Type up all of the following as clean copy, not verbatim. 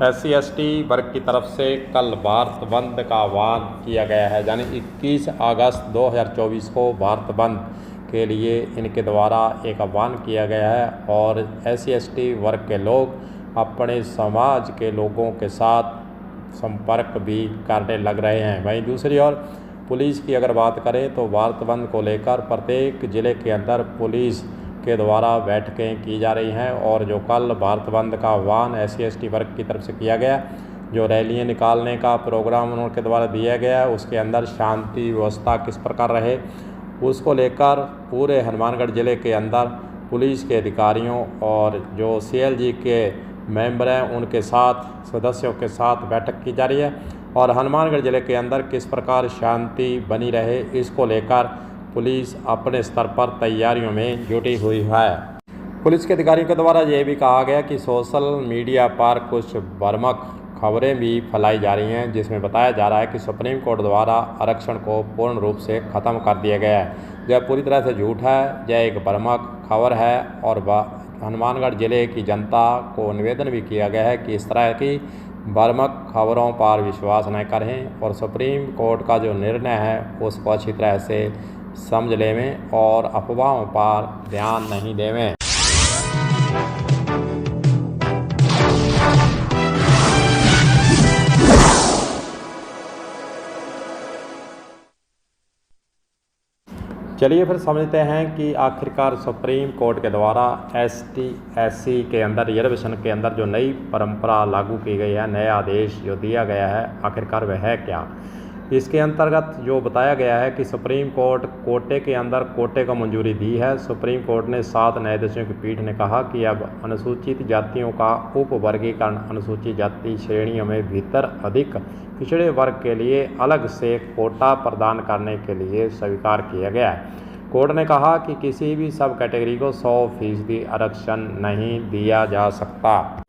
SC/ST वर्ग की तरफ से कल भारत बंद का आह्वान किया गया है। यानी 21 अगस्त 2024 को भारत बंद के लिए इनके द्वारा एक आह्वान किया गया है और SC/ST वर्ग के लोग अपने समाज के लोगों के साथ संपर्क भी करने लग रहे हैं। वहीं दूसरी ओर पुलिस की अगर बात करें तो भारत बंद को लेकर प्रत्येक ज़िले के अंदर पुलिस के द्वारा बैठकें की जा रही हैं और जो कल भारत बंद का आह्वान SC/ST वर्ग की तरफ से किया गया, जो रैलियां निकालने का प्रोग्राम उनके द्वारा दिया गया, उसके अंदर शांति व्यवस्था किस प्रकार रहे उसको लेकर पूरे हनुमानगढ़ ज़िले के अंदर पुलिस के अधिकारियों और जो CLG के मेंबर हैं उनके साथ सदस्यों के साथ बैठक की जा रही है और हनुमानगढ़ ज़िले के अंदर किस प्रकार शांति बनी रहे इसको लेकर पुलिस अपने स्तर पर तैयारियों में जुटी हुई है। पुलिस के अधिकारियों के द्वारा यह भी कहा गया कि सोशल मीडिया पर कुछ भ्रामक खबरें भी फैलाई जा रही हैं, जिसमें बताया जा रहा है कि सुप्रीम कोर्ट द्वारा आरक्षण को पूर्ण रूप से ख़त्म कर दिया गया है। यह पूरी तरह से झूठ है, यह एक भ्रामक खबर है और हनुमानगढ़ ज़िले की जनता को निवेदन भी किया गया है कि इस तरह की भ्रामक खबरों पर विश्वास न करें और सुप्रीम कोर्ट का जो निर्णय है उसको अच्छी तरह से समझ लेवें और अफवाहों पर ध्यान नहीं देवें। चलिए फिर समझते हैं कि आखिरकार सुप्रीम कोर्ट के द्वारा ST/SC के अंदर रिजर्वेशन के अंदर जो नई परंपरा लागू की गई है, नया आदेश जो दिया गया है, आखिरकार वह है क्या। इसके अंतर्गत जो बताया गया है कि सुप्रीम कोर्ट कोटे के अंदर कोटे को मंजूरी दी है। सुप्रीम कोर्ट ने 7 न्यायाधीशों की पीठ ने कहा कि अब अनुसूचित जातियों का उपवर्गीकरण अनुसूचित जाति श्रेणियों में भीतर अधिक पिछड़े वर्ग के लिए अलग से कोटा प्रदान करने के लिए स्वीकार किया गया है। कोर्ट ने कहा कि किसी भी सब कैटेगरी को 100% आरक्षण नहीं दिया जा सकता।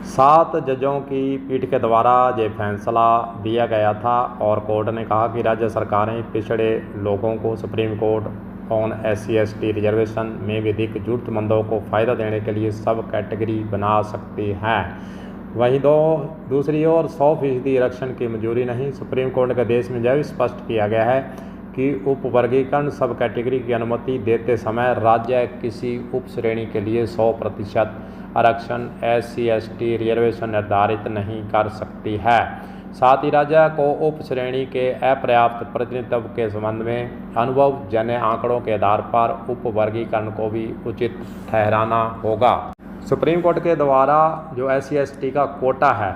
7 जजों की पीठ के द्वारा ये फैसला दिया गया था और कोर्ट ने कहा कि राज्य सरकारें पिछड़े लोगों को supreme court on SC/ST reservation में भी अधिक जरूरतमंदों को फ़ायदा देने के लिए सब कैटेगरी बना सकती हैं। वहीं दूसरी ओर 100% आरक्षण की मंजूरी नहीं। सुप्रीम कोर्ट के आदेश में यह स्पष्ट किया गया है कि उपवर्गीकरण सब कैटेगरी की अनुमति देते समय राज्य किसी उप श्रेणी के लिए 100% आरक्षण SC/ST रिजर्वेशन निर्धारित नहीं कर सकती है। साथ ही राज्य को उप श्रेणी के अपर्याप्त प्रतिनिधित्व के संबंध में अनुभवजन्य आंकड़ों के आधार पर उपवर्गीकरण को भी उचित ठहराना होगा। सुप्रीम कोर्ट के द्वारा जो SC/ST का कोटा है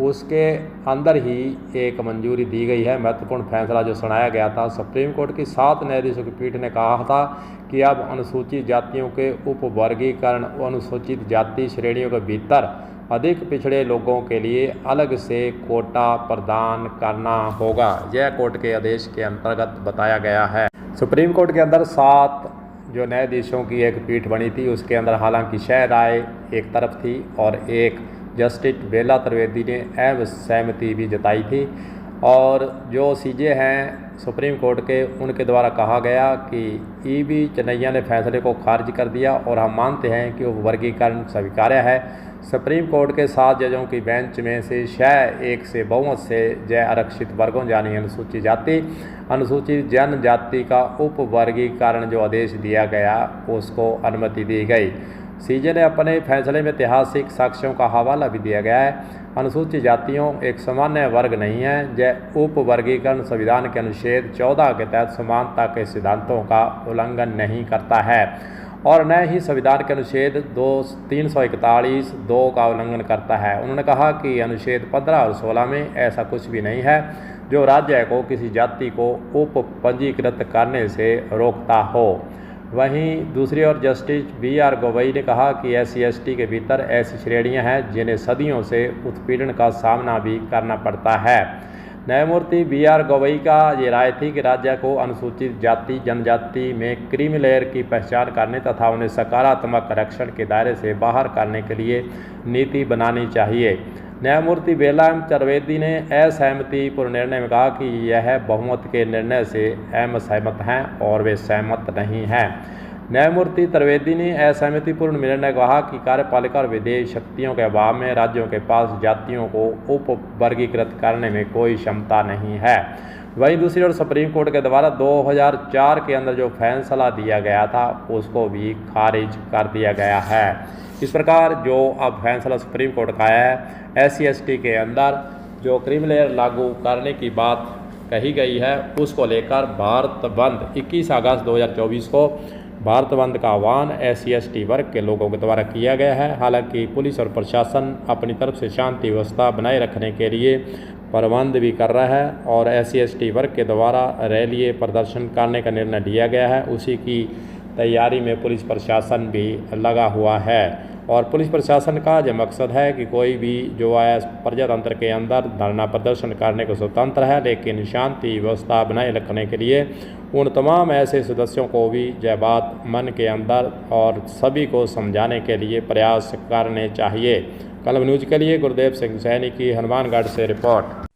उसके अंदर ही एक मंजूरी दी गई है। महत्वपूर्ण फैसला जो सुनाया गया था, सुप्रीम कोर्ट की 7 न्यायाधीशों की पीठ ने कहा था कि अब अनुसूचित जातियों के उपवर्गीकरण अनुसूचित जाति श्रेणियों के भीतर अधिक पिछड़े लोगों के लिए अलग से कोटा प्रदान करना होगा। यह कोर्ट के आदेश के अंतर्गत बताया गया है। सुप्रीम कोर्ट के अंदर 7 जो न्यायाधीशों की एक पीठ बनी थी, उसके अंदर हालांकि 6 राय एक तरफ थी और एक जस्टिस बेला त्रिवेदी ने अहम सहमति भी जताई थी और जो CJ हैं सुप्रीम कोर्ट के, उनके द्वारा कहा गया कि EB चन्नैया ने फैसले को खारिज कर दिया और हम मानते हैं कि उपवर्गीकरण स्वीकार्य है। सुप्रीम कोर्ट के 7 जजों की बेंच में से 1 से बहुमत से जय आरक्षित वर्गों यानी अनुसूचित जाति अनुसूचित जनजाति का उपवर्गीकरण जो आदेश दिया गया उसको अनुमति दी गई। CJ ने अपने फैसले में ऐतिहासिक साक्ष्यों का हवाला भी दिया गया है। अनुसूचित जातियों एक सामान्य वर्ग नहीं है। यह उपवर्गीकरण संविधान के अनुच्छेद 14 के तहत समानता के सिद्धांतों का उल्लंघन नहीं करता है और न ही संविधान के अनुच्छेद 341(2) का उल्लंघन करता है। उन्होंने कहा कि अनुच्छेद 15 और 16 में ऐसा कुछ भी नहीं है जो राज्य को किसी जाति को उप पंजीकृत करने से रोकता हो। वहीं दूसरी ओर जस्टिस BR गवई ने कहा कि SC/ST के भीतर ऐसी श्रेणियां हैं जिन्हें सदियों से उत्पीड़न का सामना भी करना पड़ता है। न्यायमूर्ति BR गवई का ये राय थी कि राज्य को अनुसूचित जाति जनजाति में क्रीमी लेयर की पहचान करने तथा उन्हें सकारात्मक आरक्षण के दायरे से बाहर करने के लिए नीति बनानी चाहिए। न्यायमूर्ति बेला त्रिवेदी ने असहमतिपूर्ण निर्णय में कहा कि यह बहुमत के निर्णय से असहमत हैं और वे सहमत नहीं हैं। न्यायमूर्ति त्रिवेदी ने असहमतिपूर्ण निर्णय कहा कि कार्यपालिका और विधेयक शक्तियों के अभाव में राज्यों के पास जातियों को उपवर्गीकृत करने में कोई क्षमता नहीं है। वहीं दूसरी ओर सुप्रीम कोर्ट के द्वारा 2004 के अंदर जो फैसला दिया गया था उसको भी खारिज कर दिया गया है। इस प्रकार जो अब फैसला सुप्रीम कोर्ट का है SC/ST के अंदर जो क्रीमी लेयर लागू करने की बात कही गई है उसको लेकर भारत बंद 21 अगस्त 2024 को भारत बंद का आह्वान SC/ST वर्ग के लोगों के द्वारा किया गया है। हालांकि पुलिस और प्रशासन अपनी तरफ से शांति व्यवस्था बनाए रखने के लिए प्रबंध भी कर रहा है और SC/ST वर्ग के द्वारा रैली प्रदर्शन करने का निर्णय लिया गया है। उसी की तैयारी में पुलिस प्रशासन भी लगा हुआ है और पुलिस प्रशासन का जो मकसद है कि कोई भी जो है प्रजातंत्र के अंदर धरना प्रदर्शन करने को स्वतंत्र है, लेकिन शांति व्यवस्था बनाए रखने के लिए उन तमाम ऐसे सदस्यों को भी यह बात मन के अंदर और सभी को समझाने के लिए प्रयास करने चाहिए। कलम न्यूज़ के लिए गुरदेव सिंह सैनी की हनुमानगढ़ से रिपोर्ट।